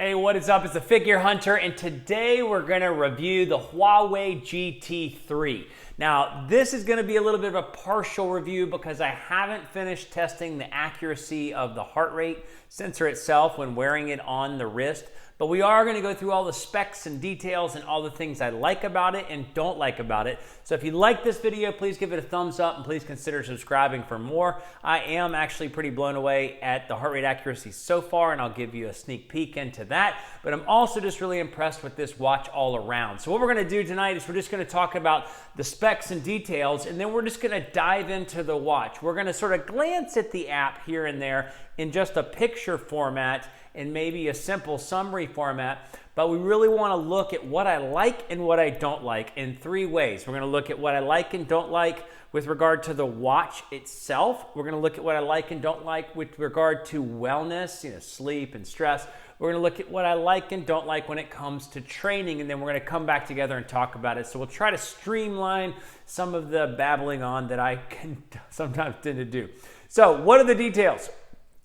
Hey, what is up? It's the Figure Hunter, and today we're going to review the Huawei GT3. Now, this is going to be a little bit of a partial review because I haven't finished testing the accuracy of the heart rate sensor itself when wearing it on the wrist. But we are going to go through all the specs and details and all the things I like about it and don't like about it. So if you like this video, please give it a thumbs up and please consider subscribing for more. I am actually pretty blown away at the heart rate accuracy so far, and I'll give you a sneak peek into that. But I'm also just really impressed with this watch all around. So what we're going to do tonight is we're just going to talk about the specs and details, and then we're just going to dive into the watch. We're going to sort of glance at the app here and there in just a picture format and maybe a simple summary format, but we really want to look at what I like and what I don't like in three ways. We're going to look at what I like and don't like with regard to the watch itself. We're going to look at what I like and don't like with regard to wellness, sleep and stress. We're going to look at what I like and don't like when it comes to training, and then we're going to come back together and talk about it. So we'll try to streamline some of the babbling on that I can sometimes tend to do. So what are the details?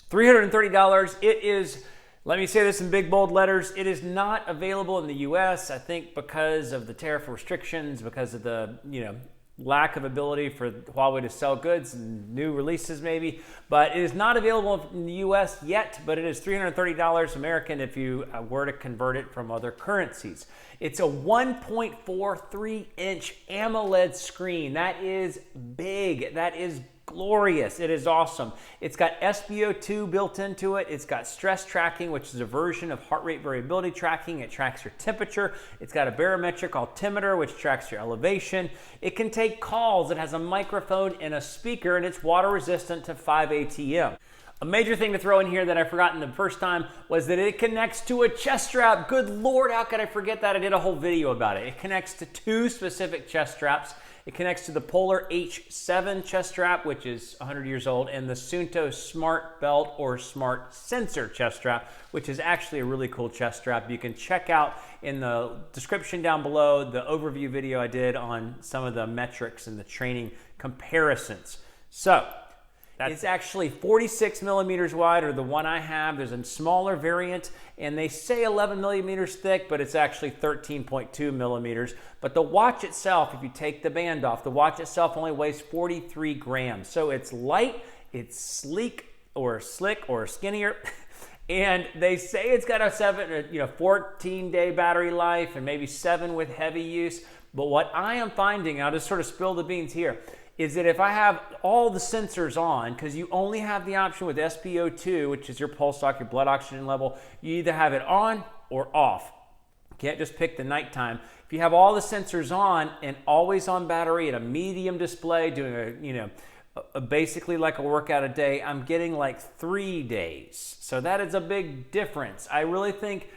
$330. It is, let me say this in big bold letters, it is not available in the US, I think because of the tariff restrictions, because of the lack of ability for Huawei to sell goods and new releases maybe, but it is not available in the US yet, but it is $330 American if you were to convert it from other currencies. It's a 1.43 inch AMOLED screen. That is big. That is glorious. It is awesome. It's got SpO2 built into it. It's got stress tracking, which is a version of heart rate variability tracking. It tracks your temperature. It's got a barometric altimeter, which tracks your elevation. It can take calls. It has a microphone and a speaker, and it's water resistant to 5 ATM. A major thing to throw in here that I forgot in the first time was that it connects to a chest strap. Good Lord, how could I forget that? I did a whole video about it. It connects to two specific chest straps. It connects to the Polar H7 chest strap, which is 100 years old, and the Suunto Smart Belt or Smart Sensor chest strap, which is actually a really cool chest strap. You can check out in the description down below the overview video I did on some of the metrics and the training comparisons. So it's actually 46 millimeters wide, or the one I have. There's a smaller variant, and they say 11 millimeters thick, but it's actually 13.2 millimeters. But the watch itself, if you take the band off, the watch itself only weighs 43 grams. So it's light, it's sleek, or slick, or skinnier. And they say it's got a 14-day battery life, and maybe 7 with heavy use. But what I am finding, I'll just sort of spill the beans here, is that if I have all the sensors on, because you only have the option with SpO2, which is your pulse ox, your blood oxygen level, you either have it on or off. You can't just pick the nighttime. If you have all the sensors on and always on battery at a medium display, doing basically like a workout a day, I'm getting like 3 days. So that is a big difference. I really think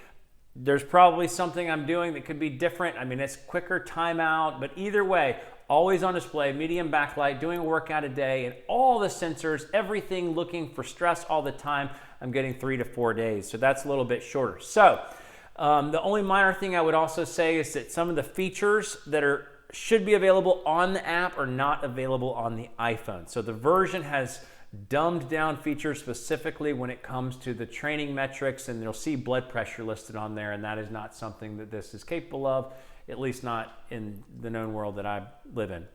there's probably something I'm doing that could be different. I mean, it's quicker timeout, but either way, always on display, medium backlight, doing a workout a day, and all the sensors, everything looking for stress all the time, I'm getting 3 to 4 days. So that's a little bit shorter. So the only minor thing I would also say is that some of the features that should be available on the app are not available on the iPhone. So the version has dumbed down features specifically when it comes to the training metrics, and you'll see blood pressure listed on there, and that is not something that this is capable of, at least not in the known world that I live in.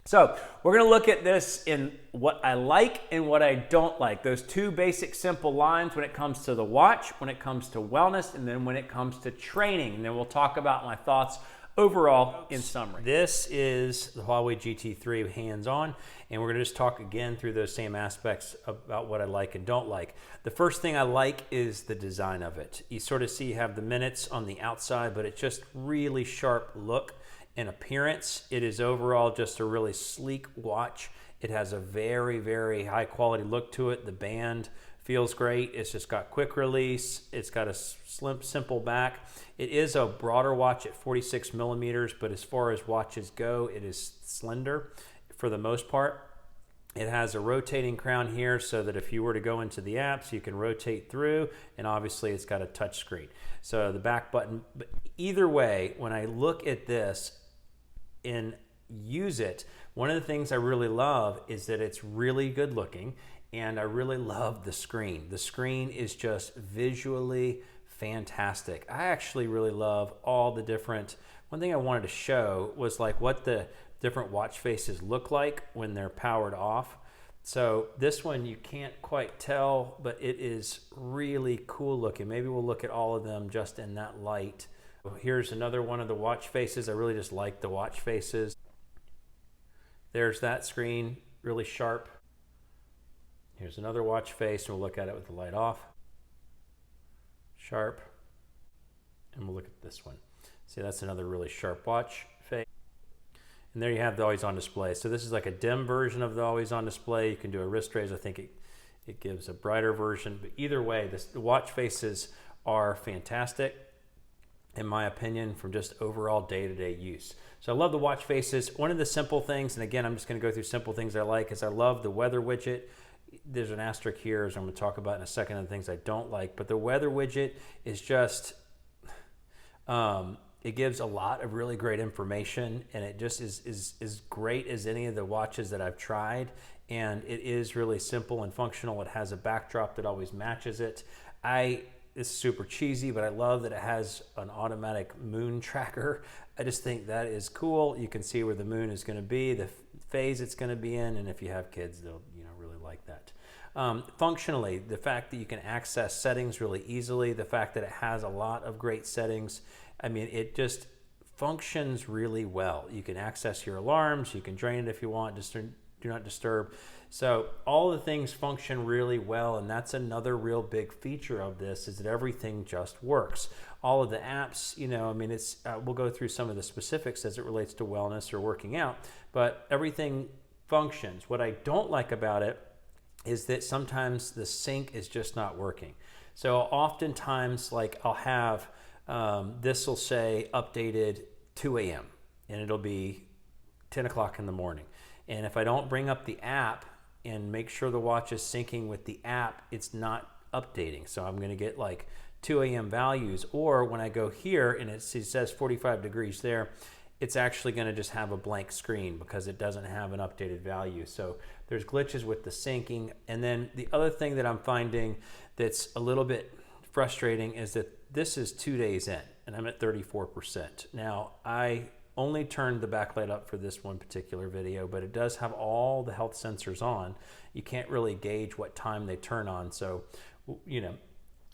So we're going to look at this in what I like and what I don't like. Those two basic simple lines when it comes to the watch, when it comes to wellness, and then when it comes to training. And then we'll talk about my thoughts overall in summary. This is the Huawei GT3 hands-on, and we're going to just talk again through those same aspects about what I like and don't like. The first thing I like is the design of it. You sort of see you have the minutes on the outside, but it's just really sharp look and appearance. It is overall just a really sleek watch. It has a very, very high quality look to it. The band feels great. It's just got quick release. It's got a slim, simple back. It is a broader watch at 46 millimeters, but as far as watches go, it is slender for the most part. It has a rotating crown here so that if you were to go into the apps, you can rotate through, and obviously it's got a touch screen. So the back button, but either way, when I look at this and use it, one of the things I really love is that it's really good looking, and I really love the screen. The screen is just visually fantastic. I actually really love all the different, one thing I wanted to show was like what the different watch faces look like when they're powered off. So this one you can't quite tell, but it is really cool looking. Maybe we'll look at all of them just in that light. Here's another one of the watch faces. I really just like the watch faces. There's that screen, really sharp. Here's another watch face, and we'll look at it with the light off. Sharp. And we'll look at this one. See, that's another really sharp watch face. And there you have the always on display. So this is like a dim version of the always on display. You can do a wrist raise. I think it gives a brighter version. But either way, the watch faces are fantastic, in my opinion, from just overall day-to-day use. So I love the watch faces. One of the simple things, and again, I'm just going to go through simple things I like, is I love the weather widget. There's an asterisk here, as I'm going to talk about in a second, of the things I don't like. But the weather widget is just, it gives a lot of really great information, and it just is great as any of the watches that I've tried. And it is really simple and functional. It has a backdrop that always matches it. It's super cheesy, but I love that it has an automatic moon tracker. I just think that is cool. You can see where the moon is going to be, the phase it's going to be in, and if you have kids, they'll really like that. Functionally, the fact that you can access settings really easily, the fact that it has a lot of great settings, I mean, it just functions really well. You can access your alarms, you can drain it if you want, just do not disturb. So all the things function really well, and that's another real big feature of this, is that everything just works. All of the apps, I mean, we'll go through some of the specifics as it relates to wellness or working out, but everything functions. What I don't like about it is that sometimes the sync is just not working. So oftentimes, like I'll have, this will say updated 2 a.m. and it'll be 10 o'clock in the morning. And if I don't bring up the app and make sure the watch is syncing with the app, it's not updating. So I'm going to get like 2 a.m. values, or when I go here and it says 45 degrees there, it's actually going to just have a blank screen because it doesn't have an updated value. So there's glitches with the syncing. And then the other thing that I'm finding that's a little bit frustrating is that this is 2 days in and I'm at 34%. Now, I only turned the backlight up for this one particular video, but it does have all the health sensors on. You can't really gauge what time they turn on. So,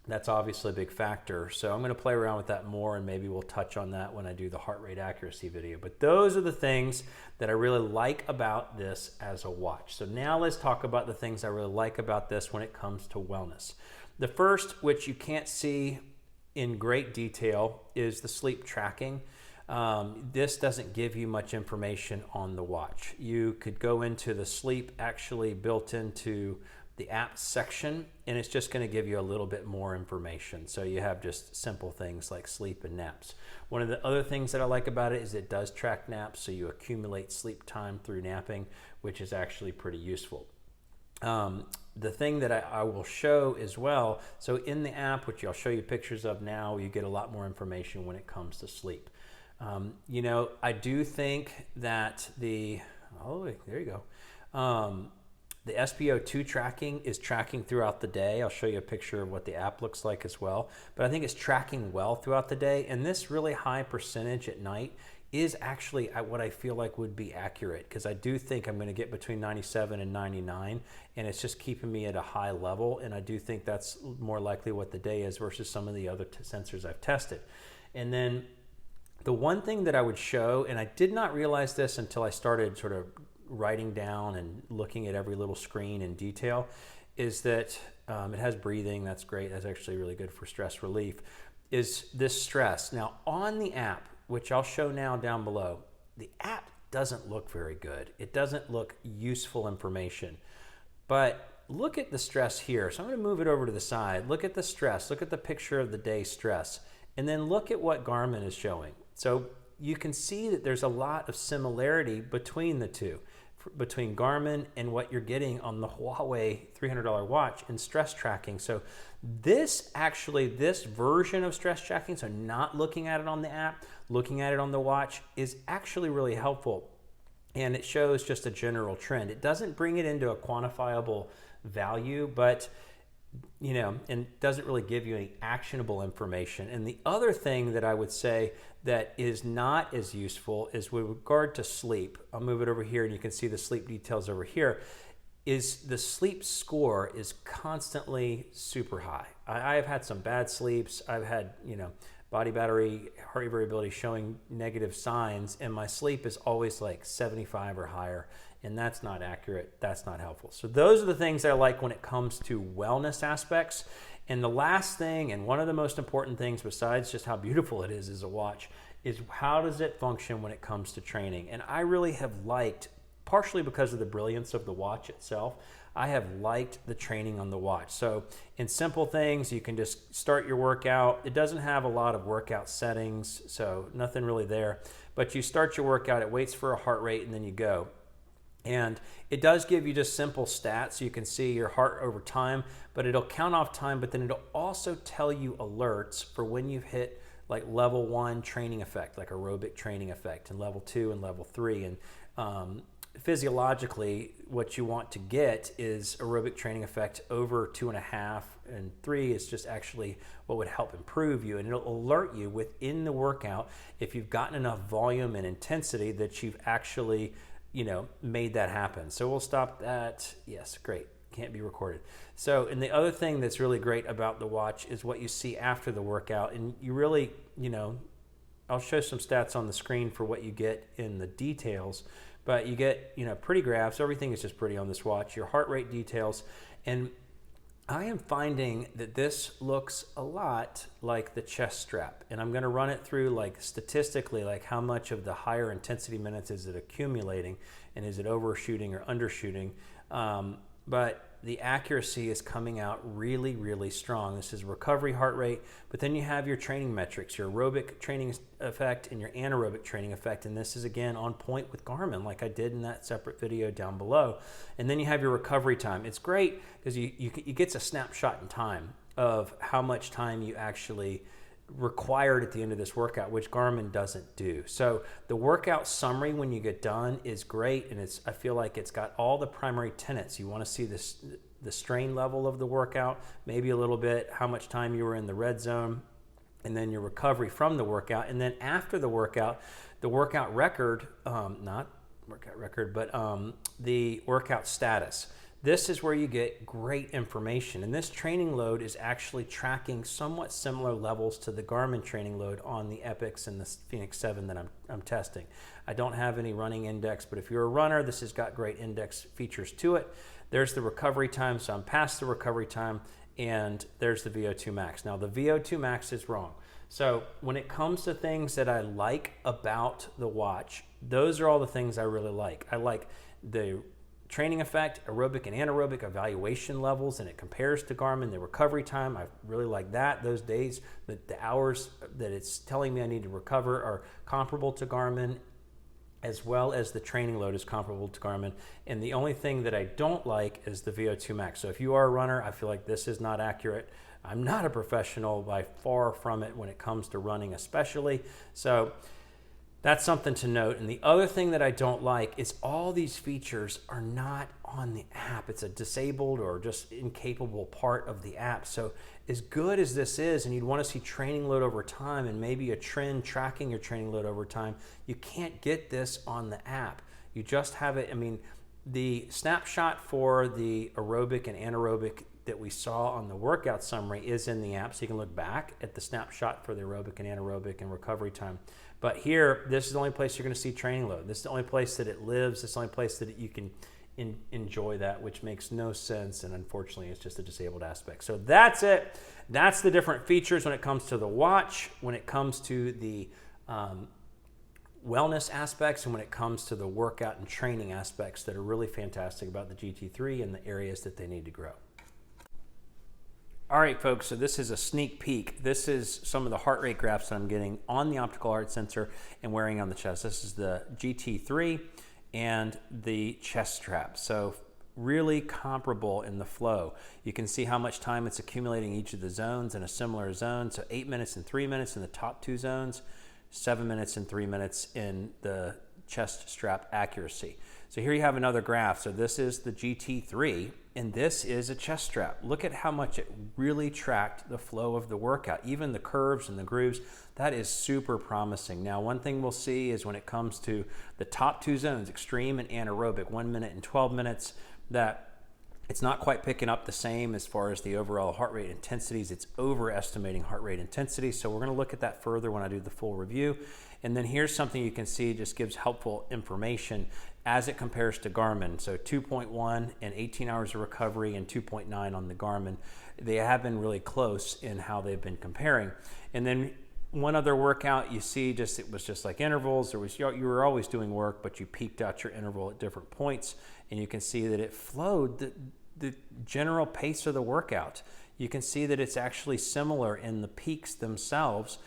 that's obviously a big factor. So I'm going to play around with that more, and maybe we'll touch on that when I do the heart rate accuracy video. But those are the things that I really like about this as a watch. So now let's talk about the things I really like about this when it comes to wellness. The first, which you can't see in great detail, is the sleep tracking. This doesn't give you much information on the watch. You could go into the sleep actually built into the app section, and it's just going to give you a little bit more information. So you have just simple things like sleep and naps. One of the other things that I like about it is it does track naps, so you accumulate sleep time through napping, which is actually pretty useful. The thing that I will show as well, so in the app, which I'll show you pictures of now, you get a lot more information when it comes to sleep. I do think that there you go. The SpO2 tracking is tracking throughout the day. I'll show you a picture of what the app looks like as well. But I think it's tracking well throughout the day. And this really high percentage at night is actually what I feel like would be accurate, because I do think I'm going to get between 97 and 99, and it's just keeping me at a high level. And I do think that's more likely what the day is versus some of the other sensors I've tested. And then the one thing that I would show, and I did not realize this until I started sort of writing down and looking at every little screen in detail, is that it has breathing. That's great. That's actually really good for stress relief. Is this stress. Now on the app, which I'll show now down below, the app doesn't look very good. It doesn't look useful information. But look at the stress here. So I'm going to move it over to the side. Look at the stress. Look at the picture of the day stress. And then look at what Garmin is showing. So you can see that there's a lot of similarity between the two, between Garmin and what you're getting on the Huawei $300 watch in stress tracking. So this version of stress tracking, so not looking at it on the app, looking at it on the watch, is actually really helpful. And it shows just a general trend. It doesn't bring it into a quantifiable value, but and doesn't really give you any actionable information. And the other thing that I would say that is not as useful is with regard to sleep. I'll move it over here and you can see the sleep details over here. Is the sleep score is constantly super high. I have had some bad sleeps. I've had, body battery, heart rate variability showing negative signs, and my sleep is always like 75 or higher, and that's not accurate. That's not helpful. So those are the things I like when it comes to wellness aspects. And the last thing, and one of the most important things besides just how beautiful it is as a watch, is how does it function when it comes to training. And I really have liked, partially because of the brilliance of the watch itself, I have liked the training on the watch. So in simple things, you can just start your workout. It doesn't have a lot of workout settings, so nothing really there. But you start your workout, it waits for a heart rate, and then you go. And it does give you just simple stats. So you can see your heart over time, but it'll count off time, but then it'll also tell you alerts for when you've hit like level 1 training effect, like aerobic training effect, and level 2 and level 3. And physiologically, what you want to get is aerobic training effect over 2.5, and 3 is just actually what would help improve you. And it'll alert you within the workout if you've gotten enough volume and intensity that you've actually, made that happen. So we'll stop that. Yes, great. Can't be recorded. So, and the other thing that's really great about the watch is what you see after the workout. And you really, I'll show some stats on the screen for what you get in the details, but you get, pretty graphs. Everything is just pretty on this watch. Your heart rate details. And I am finding that this looks a lot like the chest strap. And I'm going to run it through like statistically, like how much of the higher intensity minutes is it accumulating, and is it overshooting or undershooting. But the accuracy is coming out really, really strong. This is recovery heart rate, but then you have your training metrics, your aerobic training effect and your anaerobic training effect. And this is again on point with Garmin, like I did in that separate video down below. And then you have your recovery time. It's great because you get a snapshot in time of how much time you actually required at the end of this workout, which Garmin doesn't do. So the workout summary when you get done is great, and I feel like it's got all the primary tenets. You want to see the strain level of the workout, maybe a little bit, how much time you were in the red zone, and then your recovery from the workout. And then after the workout record, not workout record, but the workout status. This is where you get great information. And this training load is actually tracking somewhat similar levels to the Garmin training load on the Epix and the Phoenix 7 that I'm testing. I don't have any running index, but if you're a runner, this has got great index features to it. There's the recovery time, so I'm past the recovery time, and there's the VO2 max. Now the VO2 max is wrong. So when it comes to things that I like about the watch, those are all the things I really like. I like the training effect, aerobic and anaerobic evaluation levels, and it compares to Garmin. The recovery time, I really like that. Those days, the hours that it's telling me I need to recover are comparable to Garmin, as well as the training load is comparable to Garmin. And the only thing that I don't like is the VO2 max. So if you are a runner, I feel like this is not accurate. I'm not a professional, by far from it when it comes to running especially. So that's something to note. And the other thing that I don't like is all these features are not on the app. It's a disabled or just incapable part of the app. So as good as this is, and you'd want to see training load over time and maybe a trend tracking your training load over time, you can't get this on the app. You just have it. I mean, the snapshot for the aerobic and anaerobic that we saw on the workout summary is in the app, so you can look back at the snapshot for the aerobic and anaerobic and recovery time. But here, this is the only place you're going to see training load. This is the only place that it lives. This is the only place that you can enjoy that, which makes no sense, and unfortunately it's just a disabled aspect. So that's it. That's the different features when it comes to the watch, when it comes to the wellness aspects, and when it comes to the workout and training aspects that are really fantastic about the GT3 and the areas that they need to grow. All right, folks, so this is a sneak peek. This is some of the heart rate graphs that I'm getting on the optical heart sensor and wearing on the chest. This is the GT3 and the chest strap. So really comparable in the flow. You can see how much time it's accumulating each of the zones in a similar zone. So 8 minutes and 3 minutes in the top two zones, 7 minutes and 3 minutes in the chest strap accuracy. So here you have another graph. So this is the GT3, and this is a chest strap. Look at how much it really tracked the flow of the workout, even the curves and the grooves. That is super promising. Now, one thing we'll see is when it comes to the top two zones, extreme and anaerobic, 1 minute and 12 minutes, that it's not quite picking up the same as far as the overall heart rate intensities. It's overestimating heart rate intensity. So we're going to look at that further when I do the full review. And then here's something you can see just gives helpful information as it compares to Garmin. So 2.1 and 18 hours of recovery and 2.9 on the Garmin. They have been really close in how they've been comparing. And then one other workout you see, it was just like intervals. You were always doing work, but you peaked out your interval at different points, and you can see that it flowed the general pace of the workout. You can see that it's actually similar in the peaks themselves.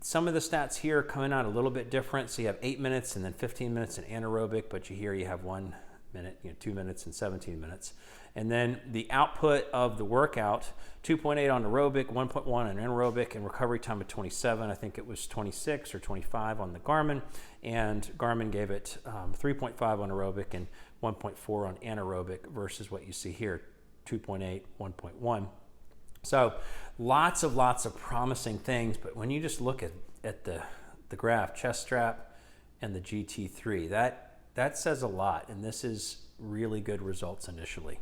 Some of the stats here are coming out a little bit different. So you have 8 minutes and then 15 minutes in anaerobic, but you have 1 minute, 2 minutes and 17 minutes. And then the output of the workout, 2.8 on aerobic, 1.1 on anaerobic, and recovery time of 27. I think it was 26 or 25 on the Garmin. And Garmin gave it 3.5 on aerobic and 1.4 on anaerobic versus what you see here, 2.8, 1.1. So lots of promising things. But when you just look at the graph, chest strap and the GT3, that says a lot. And this is really good results initially.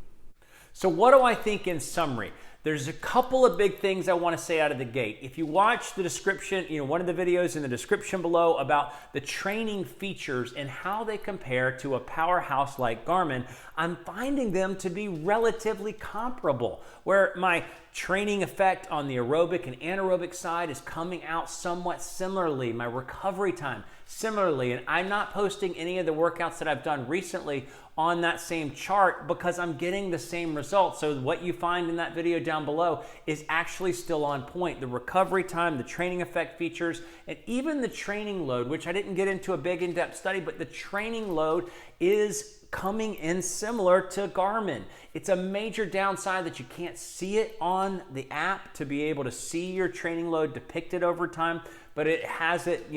So what do I think in summary? There's a couple of big things I want to say out of the gate. If you watch the description, one of the videos in the description below about the training features and how they compare to a powerhouse like Garmin, I'm finding them to be relatively comparable, where my training effect on the aerobic and anaerobic side is coming out somewhat similarly, my recovery time similarly, and I'm not posting any of the workouts that I've done recently on that same chart because I'm getting the same results. So what you find in that video down below is actually still on point. The recovery time, the training effect features, and even the training load, which I didn't get into a big in-depth study, but the training load is coming in similar to Garmin. It's a major downside that you can't see it on the app to be able to see your training load depicted over time, but it has it,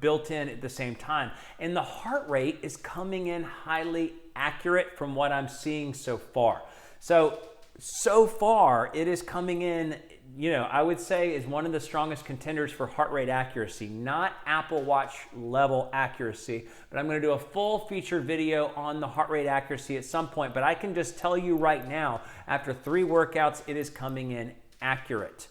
built in at the same time. And the heart rate is coming in highly accurate from what I'm seeing so far. So far it is coming in, I would say is one of the strongest contenders for heart rate accuracy, not Apple Watch level accuracy, but I'm going to do a full feature video on the heart rate accuracy at some point. But I can just tell you right now, after 3 workouts, it is coming in accurate.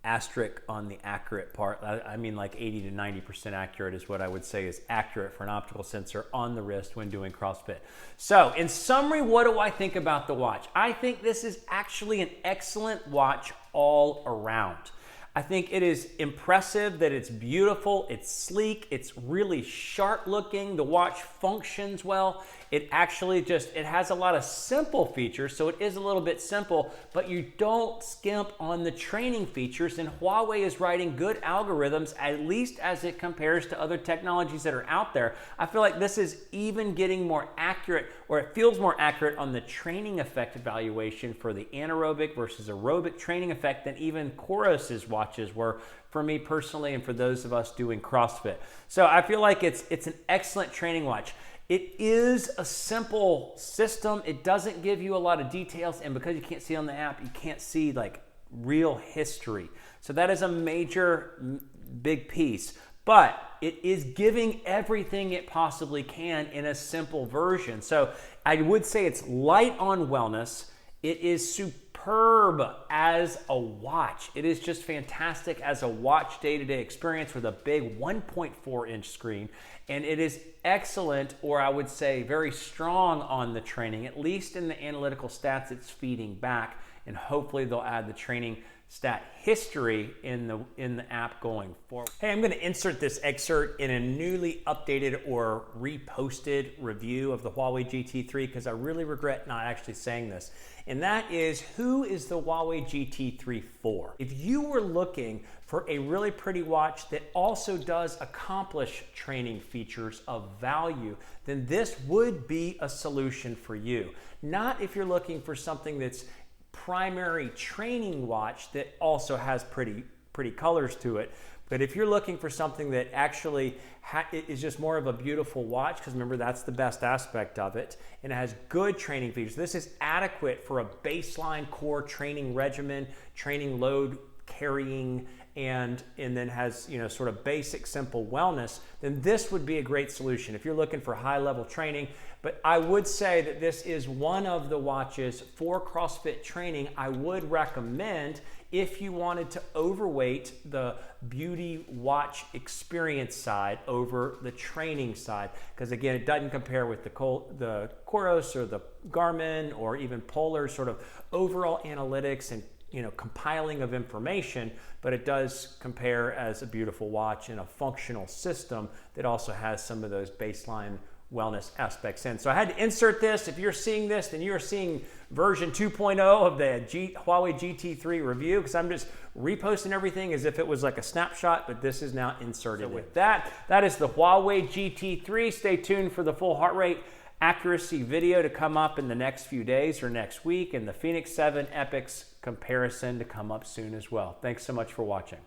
Asterisk on the accurate part. I mean like 80 to 90% accurate is what I would say is accurate for an optical sensor on the wrist when doing CrossFit. So in summary, what do I think about the watch? I think this is actually an excellent watch all around. I think it is impressive that it's beautiful, it's sleek, it's really sharp looking, the watch functions well. It actually it has a lot of simple features, so it is a little bit simple, but you don't skimp on the training features, and Huawei is writing good algorithms, at least as it compares to other technologies that are out there. I feel like this is even getting more accurate, or it feels more accurate on the training effect evaluation for the anaerobic versus aerobic training effect than even Coros's watches were for me personally and for those of us doing CrossFit. So I feel like it's an excellent training watch. It is a simple system. It doesn't give you a lot of details, and because you can't see on the app, you can't see like real history. So that is a major big piece, but it is giving everything it possibly can in a simple version. So I would say it's light on wellness. It is superb as a watch. It is just fantastic as a watch day-to-day experience with a big 1.4-inch screen. And it is excellent, or I would say very strong on the training, at least in the analytical stats it's feeding back. And hopefully they'll add the training stat history in the app going forward. Hey, I'm going to insert this excerpt in a newly updated or reposted review of the Huawei GT3 because I really regret not actually saying this. And that is, who is the Huawei GT3 for? If you were looking for a really pretty watch that also does accomplish training features of value, then this would be a solution for you. Not if you're looking for something that's primary training watch that also has pretty pretty colors to it. But if you're looking for something that actually is just more of a beautiful watch, because remember, that's the best aspect of it, and it has good training features. This is adequate for a baseline core training regimen, training load carrying, and then has, you know, sort of basic simple wellness, then this would be a great solution if you're looking for high level training. But I would say that this is one of the watches for CrossFit training I would recommend if you wanted to overweight the beauty watch experience side over the training side. Because again, it doesn't compare with the Coros or the Garmin or even Polar's sort of overall analytics and, you know, compiling of information, but it does compare as a beautiful watch in a functional system that also has some of those baseline wellness aspects in. So I had to insert this. If you're seeing this, then you're seeing version 2.0 of the Huawei GT3 review, because I'm just reposting everything as if it was like a snapshot, but this is now inserted. So with that, that is the Huawei GT3. Stay tuned for the full heart rate accuracy video to come up in the next few days or next week, and the Phoenix 7 Epix comparison to come up soon as well. Thanks so much for watching.